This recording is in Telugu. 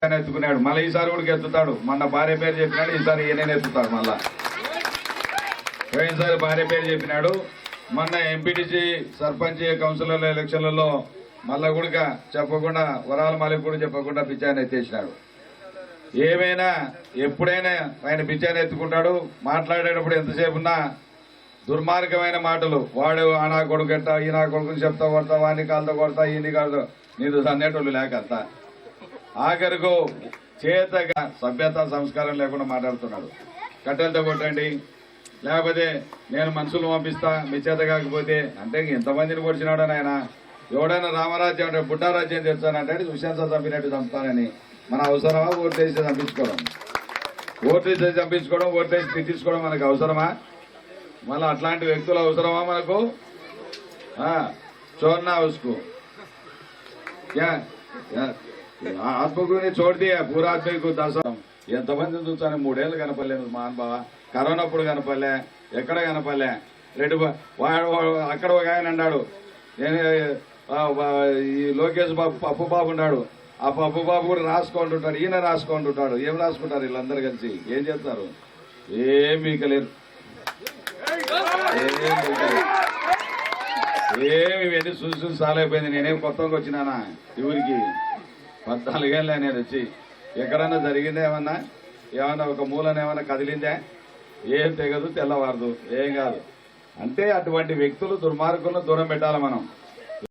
ఎత్తుకున్నాడు, మళ్ళీ ఈసారి కూడా ఎత్తుతాడు. మొన్న భార్య పేరు చెప్పినాడు, ఈసారి ఈయన ఎత్తుతాడు. మళ్ళా పోయినసారి భార్య పేరు చెప్పినాడు. మొన్న ఎంపీటీసీ సర్పంచ్ కౌన్సిలర్ల ఎలక్షన్లలో మళ్ళా కూడా చెప్పకుండా వరాల మాలిక్ కూడా చెప్పకుండా పిచ్చాన్ని ఎత్తేసినాడు. ఏమైనా ఎప్పుడైనా ఆయన పిచ్చాన్ని ఎత్తుకుంటాడు. మాట్లాడేటప్పుడు ఎంతసేపు ఉన్నా దుర్మార్గమైన మాటలు. వాడు ఆ నా కొడుకు ఎట్టా, ఈ నా కొడుకుని చెప్తా కొడతా, వాడిని కాలుతో కొడతా, ఈయన్ని కాలుతో, నీకు అనేటోళ్ళు లేకంత ఆఖరుకు చేతగా సభ్యత సంస్కారం లేకుండా మాట్లాడుతున్నాడు. కట్టెలతో కొట్టండి, లేకపోతే నేను మనుషులు పంపిస్తా మీ చేత కాకపోతే అంటే ఎంతమందిని పొడిచినాడో ఆయన. ఎవడైనా రామరాజ్యం అంటే బుడ్డారాజ్యం తెచ్చానంటే సుశాంత్ చంపినట్టు చంపుతానని మన అవసరమా? ఓట్లేసి చంపించుకోవడం, ఓట్లేసి చంపించుకోవడం, ఓట్లేసి తిట్టించుకోవడం మనకు అవసరమా? మళ్ళీ అట్లాంటి వ్యక్తులు అవసరమా మనకు? చోర్నా ఉస్కు ఆత్మకు చోడితే పూరా ఆత్మకు దర్శనం. ఎంతమంది చూస్తాను, 3 ఏళ్ళు కనపడలేదు మహాన్ బావ. కరోనా అప్పుడు కనపడలే, ఎక్కడ కనపడలే. వాడు అక్కడ ఒక ఆయన అన్నాడు, నేను ఈ లోకేష్ బాబు పప్పు బాబు ఉన్నాడు, ఆ పప్పు బాబు కూడా రాసుకుంటుంటాడు, ఈయన రాసుకుంటుంటాడు. ఏం రాసుకుంటారు వీళ్ళందరూ కలిసి? ఏం చేస్తారు? ఏం మీకలేరు, ఏమి ఇవన్నీ చూసి సాలైపోయింది. నేనేం కొత్తగా వచ్చినానా ఈ ఊరికి? 14 ఏళ్ళే నేను వచ్చి. ఎక్కడన్నా జరిగిందా ఏమన్నా ఒక మూలన ఏమన్నా కదిలిందా? ఏం తెగదు, తెల్లవారదు, ఏం కాదు. అంటే అటువంటి వ్యక్తులు దుర్మార్గులను దూరం పెట్టాలి మనం.